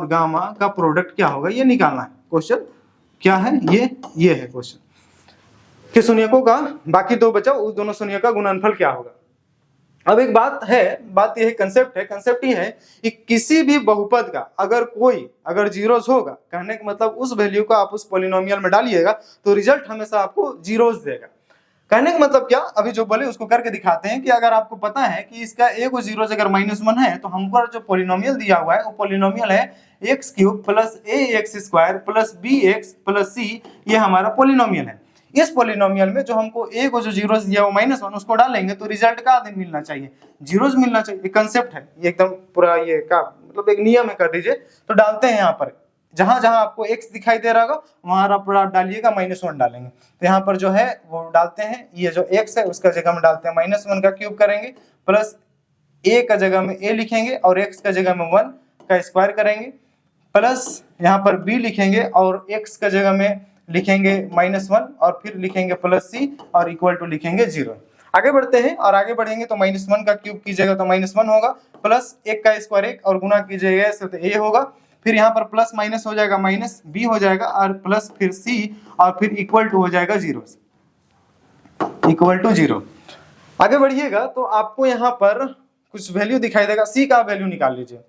A: गामा का प्रोडक्ट क्या होगा ये निकालना है। क्वेश्चन क्या है ये है क्वेश्चन कि शून्यकों का बाकी 2 बचा उस दोनों शून्य का गुणनफल क्या होगा। अब एक बात ये है कंसेप्ट ये है कि किसी भी बहुपद का अगर जीरोस होगा, कहने का मतलब उस वैल्यू को आप उस पॉलिनोमियल में डालिएगा तो रिजल्ट हमेशा आपको जीरोस देगा। कहने का मतलब क्या, अभी जो बोले उसको करके दिखाते हैं कि अगर आपको पता है कि इसका एक जीरोस अगर -1 है तो हमको जो पॉलिनोमियल दिया हुआ है वो पॉलिनोमियल है x³ plus ax² plus bx plus c, ये हमारा पॉलिनोमियल है। इस पॉलिनोमियल में जो हमको एक जो जीरोस दिया वो -1 उसको डालेंगे तो रिजल्ट का मिलना चाहिए, जीरोस मिलना चाहिए। ये कंसेप्ट है, ये एकदम पूरा ये का मतलब एक नियम है, कर दीजिए। तो डालते हैं यहाँ पर जहां जहां आपको x दिखाई दे रहा होगा वहां आप डालिएगा -1 डालेंगे। तो यहाँ पर जो है वो डालते हैं, ये जो x है उसका जगह में डालते हैं -1 का क्यूब करेंगे, प्लस a का जगह में a लिखेंगे और x का जगह में 1 का स्क्वायर करेंगे, प्लस यहाँ पर b लिखेंगे और x का जगह में लिखेंगे -1 और फिर लिखेंगे प्लस c और इक्वल टू लिखेंगे 0। आगे बढ़ते हैं और आगे बढ़ेंगे तो -1 का क्यूब कीजिएगा तो -1 होगा, प्लस 1 का स्क्वायर 1 और गुना कीजिएगा इससे तो a होगा, फिर यहाँ पर प्लस माइनस हो जाएगा माइनस b हो जाएगा और प्लस फिर c और फिर इक्वल टू हो जाएगा 0। आगे बढ़िएगा तो आपको यहाँ पर कुछ वैल्यू दिखाई देगा, c का वैल्यू निकाल लीजिए।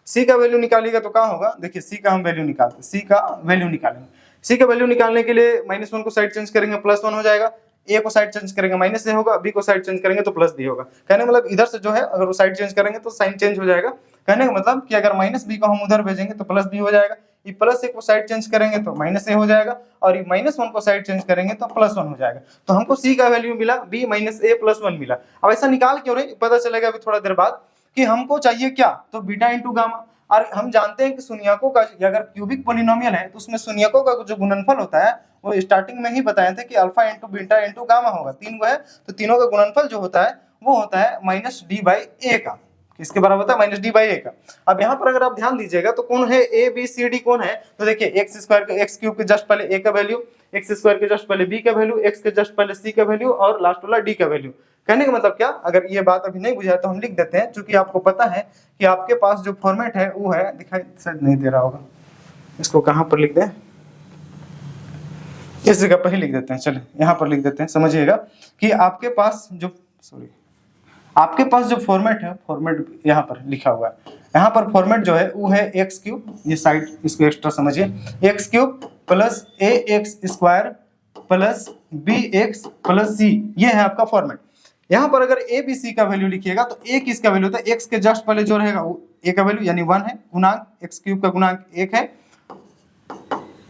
A: c का वैल्यू निकालिएगा तो क्या होगा, देखिए c का हम वैल्यू निकालते हैं, c का वैल्यू निकालेंगे। c का वैल्यू निकालने के लिए -1 को साइड चेंज करेंगे +1 हो जाएगा, a को साइड चेंज करेंगे -a होगा, b को साइड चेंज करेंगे तो +b होगा। कहने मतलब इधर से जो है अगर वो साइड चेंज करेंगे तो साइन चेंज हो जाएगा। कहने का मतलब कि अगर -b को हम उधर भेजेंगे तो +b हो जाएगा, ये +a को साइड चेंज करेंगे तो -a हो जाएगा और ये -1 को साइड चेंज करेंगे तो +1 हो जाएगा। तो हमको c का वैल्यू मिला b -a +1 मिला। अब ऐसा निकाल क्यों रहे पता चलेगा अभी थोड़ा देर बाद कि हमको चाहिए क्या, तो बीटा इंटू गामा। और हम जानते हैं कि शून्यकों का अगर क्यूबिक पॉलिनोमियल है तो उसमें शून्यकों का जो गुणनफल होता है वो स्टार्टिंग में ही बताए थे कि alpha into beta into gamma होगा, 3 को है तो तीनों का गुणनफल जो होता है वो होता है -d/a का, किसके बराबर होता है -d/a का। अब यहाँ पर अगर आप ध्यान दीजिएगा तो कौन है a b c d कौन है, तो देखिए x² के जस्ट पहले a का वैल्यू, x² के जस्ट पहले b का वैल्यू, x के जस्ट पहले c का वैल्यू और लास्ट वाला d का वैल्यू। कहने का मतलब क्या, अगर ये बात अभी नहीं बुझा तो हम लिख देते हैं, क्योंकि आपको पता है कि आपके पास जो फॉर्मेट है वो है, दिखाई शायद नहीं दे रहा होगा, इसको कहाँ पर लिख दें, इस जगह पर ही लिख देते हैं, चलिए यहाँ पर लिख देते हैं। समझिएगा कि आपके पास जो फॉर्मेट है, फॉर्मेट यहाँ पर लिखा हुआ है, यहाँ पर फॉर्मेट जो है वो है x³, ये साइड इसको एक्स्ट्रा समझिए, x³ plus ax² plus bx plus c, ये है आपका फॉर्मेट। यहाँ पर अगर ए बी सी का वैल्यू लिखिएगा तो ए किसका वैल्यू होता है, एक्स के जस्ट पहले जो रहेगा वो ए का वैल्यू यानी 1 है, गुणांक एक्स क्यूब का गुणांक 1 है,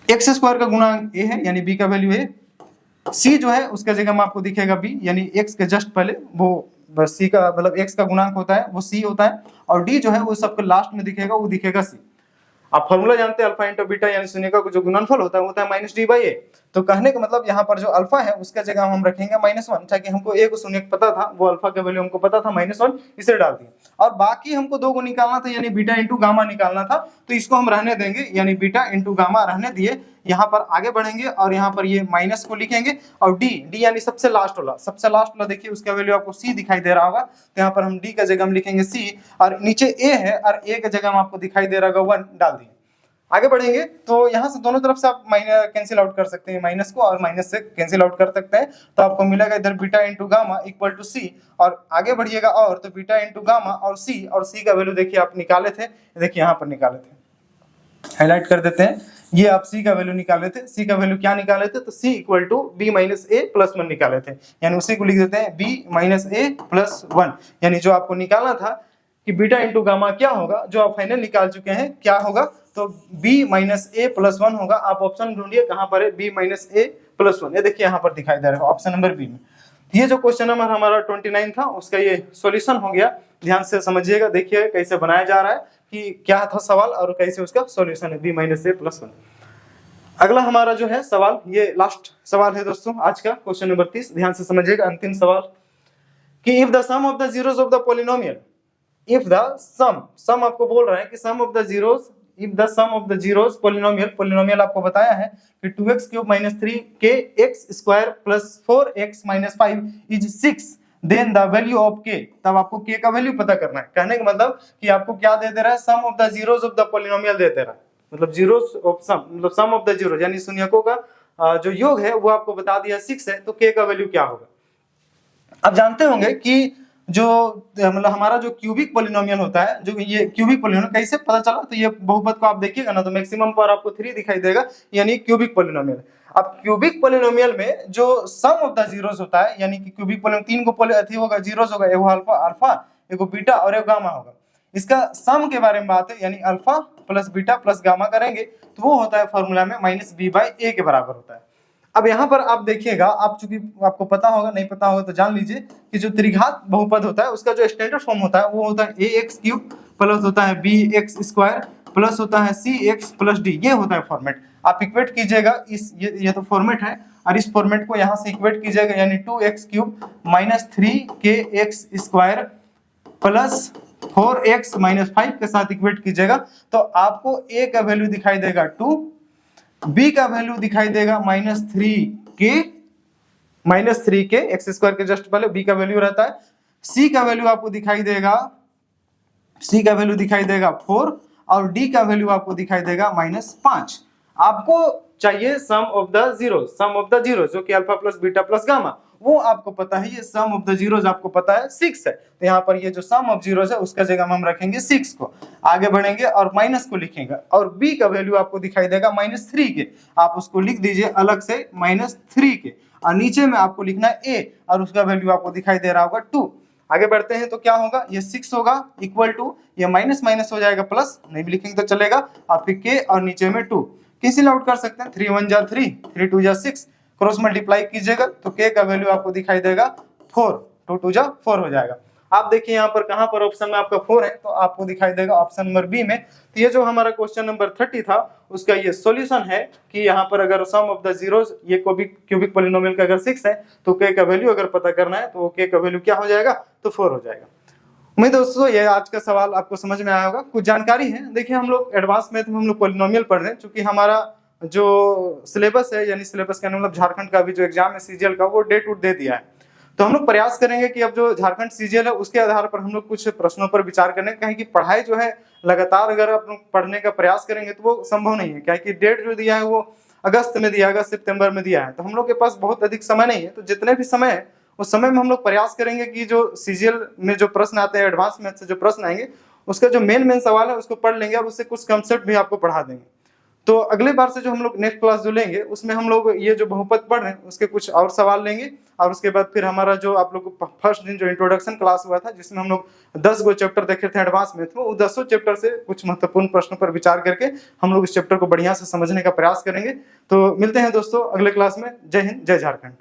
A: एक्स स्क्वायर का गुणांक ए है यानी बी का वैल्यू है, सी जो है उसका जगह में आपको दिखेगा बी यानी एक्स के जस्ट पहले वो सी का मतलब एक्स का गुणांक होता है वो सी होता है, और डी जो है वो सबके लास्ट में दिखेगा वो दिखेगा सी। आप फॉर्मूला जानते हैं अल्फा इंटू बीटा यानी शून्य का जो गुणनफल होता है वो होता है माइनस डी बाई ए। तो कहने का मतलब यहाँ पर जो अल्फा है उसका जगह हम रखेंगे -1, ताकि हमको ए को शून्य पता था, वो अल्फा का वैल्यू हमको पता था -1, इसे डाल दिया। और बाकी हमको 2 को निकालना था यानी बीटा इंटू गामा निकालना था, तो इसको हम रहने देंगे यानी बीटा इंटू गामा रहने दिए। यहाँ पर आगे बढ़ेंगे और यहाँ पर ये माइनस को लिखेंगे, और डी यानी सबसे लास्ट वाला देखिए उसका वैल्यू आपको सी दिखाई दे रहा होगा, तो यहाँ पर हम डी का जगह हम लिखेंगे सी, और नीचे ए है और ए का जगह में आपको दिखाई दे रहा होगा 1 डाल दिए। आगे बढ़ेंगे तो यहाँ से दोनों तरफ से आप माइनस कैंसिल आउट कर सकते हैं, माइनस को और माइनस से कैंसिल आउट कर सकते हैं, तो आपको मिलेगा इधर beta into gamma equal to C, और आगे बढ़िएगा और तो बीटा इंटू गामा और सी का वैल्यू देखिए आप निकाले थे, देखिए यहाँ पर निकाले थे, हाईलाइट कर देते हैं, ये आप सी का वैल्यू निकाले थे। सी का वैल्यू क्या निकाले थे, तो C equal to B minus A plus 1 निकाले थे, यानी उसी को लिख देते हैं बी माइनस ए प्लस 1, यानी जो आपको निकालना था कि बीटा इंटू गामा क्या होगा, जो आप फाइनल निकाल चुके हैं क्या होगा, तो b माइनस ए प्लस 1 होगा। आप ऑप्शन ढूंढिए कहां पर है b माइनस ए प्लस 1, ये देखिए यहाँ पर दिखाई दे रहा है ऑप्शन नंबर बी में। ये जो क्वेश्चन नंबर हमारा 29 था उसका ये सॉल्यूशन हो गया, ध्यान से समझिएगा, देखिए कैसे बनाया जा रहा है कि क्या था सवाल और कैसे उसका सॉल्यूशन है b माइनस ए प्लस 1। अगला हमारा जो है सवाल, ये लास्ट सवाल है दोस्तों आज का, क्वेश्चन नंबर 30, ध्यान से समझिएगा, अंतिम सवाल कि if the sum of the zeros of the polynomial, if the sum आपको बोल रहा है कि sum of the zeros, if the sum of the zeros polynomial आपको बताया है कि 2x cube minus 3k x square plus 4x minus 5 is 6, then the value of k, तब आपको k का वैल्यू पता करना है। कहने का मतलब कि आपको क्या दे दे रहा है, sum of the zeros of the polynomial दे दे रहा है, मतलब जीरोस ऑफ सम, मतलब सम ऑफ द जीरो यानी शून्यकों का जो योग है वो आपको बता दिया 6 है, तो k का वैल्यू क्या होगा। आप जानते होंगे कि जो मतलब हमारा जो क्यूबिक पॉलिनोमियल होता है, जो ये क्यूबिक पॉलिनोमियल कैसे पता चला, तो ये बहुपद को आप देखिएगा ना तो मैक्सिमम पर आपको 3 दिखाई देगा, यानी क्यूबिक पॉलिनोमियल। अब क्यूबिक पॉलिनोमियल में जो सम ऑफ द जीरोस होता है, यानी कि क्यूबिक पॉलिनोमियल 3 को होगा जीरोस होगा, एगो अल्फा एगो बीटा और एगो गामा होगा, इसका सम के बारे में बात है, यानी alpha plus beta plus gamma करेंगे तो वो होता है फॉर्मूला में -b/a के बराबर होता है। अब यहाँ पर आप देखिएगा, आप चूंकि आपको पता होगा, नहीं पता होगा तो जान लीजिए कि जो त्रिघात बहुपद होता है उसका जो स्टैंडर्ड फॉर्म होता है वो होता है ax क्यूब प्लस होता है bx स्क्वायर प्लस होता है cx प्लस d, ये होता है फॉर्मेट। आप इक्वेट कीजिएगा इस ये तो फॉर्मेट है, और इस फॉर्मेट को यहाँ से इक्वेट कीजिएगा यानी 2x cube minus 3kx square plus 4x minus 5 के साथ इक्वेट कीजिएगा, तो आपको a का वैल्यू दिखाई देगा 2, b का वैल्यू दिखाई देगा -3k एक्स स्क्वायर के जस्ट पहले b का वैल्यू रहता है, c का वैल्यू आपको दिखाई देगा 4, और d का वैल्यू आपको दिखाई देगा -5। आपको चाहिए सम ऑफ द जीरो जो कि alpha plus beta plus gamma, वो आपको पता है, ये सम ऑफ द जीरोस आपको पता है 6 है, तो यहाँ पर ये जो सम ऑफ जीरोस है उसका जगह में हम रखेंगे 6 को, आगे बढ़ेंगे और माइनस को लिखेंगे, और b का वैल्यू आपको दिखाई देगा -3 के, आप उसको लिख दीजिए अलग से -3 के, और नीचे में आपको लिखना है a और उसका वैल्यू आपको दिखाई दे रहा होगा 2। आगे बढ़ते हैं तो क्या होगा, ये 6 होगा इक्वल टू, ये माइनस माइनस हो जाएगा प्लस, नहीं भी लिखेंगे तो चलेगा, आपके k और नीचे में 2 कैंसिल आउट कर सकते हैं, 3 1 जा 3, 3 2 जा 6, क्रॉस मल्टीप्लाई कीजिएगा तो k का वैल्यू आपको दिखाई देगा 4, 2 2 जा 4 हो जाएगा। आप देखिए यहाँ पर कहां पर ऑप्शन में आपका 4 है, तो आपको दिखाई देगा ऑप्शन नंबर बी में। तो ये जो हमारा क्वेश्चन नंबर 30 था उसका ये सॉल्यूशन है कि यहाँ पर अगर सम ऑफ द जीरोस, ये क्यूबिक पॉलिनोमियल का अगर 6 है तो k का वैल्यू अगर पता करना है तो k का वैल्यू क्या हो जाएगा, तो 4 हो जाएगा। उम्मीद दोस्तों ये आज का सवाल आपको समझ में आया होगा, कुछ जानकारी है। देखिए हम लोग एडवांस मैथ में हम लोग पॉलिनोमियल पढ़ रहे हैं, चूंकि हमारा जो सिलेबस है, यानी सिलेबस का मतलब झारखंड का भी जो एग्जाम है सीजीएल का, वो डेट दे दिया है, तो हम लोग प्रयास करेंगे कि अब जो झारखंड सीजीएल है उसके आधार पर हम लोग कुछ प्रश्नों पर विचार करें, कहें कि पढ़ाई जो है लगातार अगर आप लोग पढ़ने का प्रयास करेंगे तो वो संभव नहीं है, क्या कि डेट जो दिया है वो अगस्त में दिया, अगस्त सितंबर में दिया है, तो हम लोग के पास बहुत अधिक समय नहीं है, तो जितने भी समय है उस समय में हम लोग प्रयास करेंगे कि जो सीजीएल में जो प्रश्न आते हैं, एडवांस मैथ से जो प्रश्न आएंगे उसका जो मेन सवाल है उसको पढ़ लेंगे और उससे कुछ कंसेप्ट भी आपको पढ़ा देंगे। तो अगले बार से जो हम लोग नेक्स्ट क्लास जो लेंगे उसमें हम लोग ये जो बहुपद पढ़ रहे हैं उसके कुछ और सवाल लेंगे, और उसके बाद फिर हमारा जो आप लोग को फर्स्ट दिन जो इंट्रोडक्शन क्लास हुआ था जिसमें हम लोग 10 गो चैप्टर देखे थे एडवांस मैथ में, वो 10 चैप्टर से कुछ महत्वपूर्ण प्रश्नों पर विचार करके हम लोग इस चैप्टर को बढ़िया से समझने का प्रयास करेंगे। तो मिलते हैं दोस्तों अगले क्लास में। जय हिंद, जय झारखंड।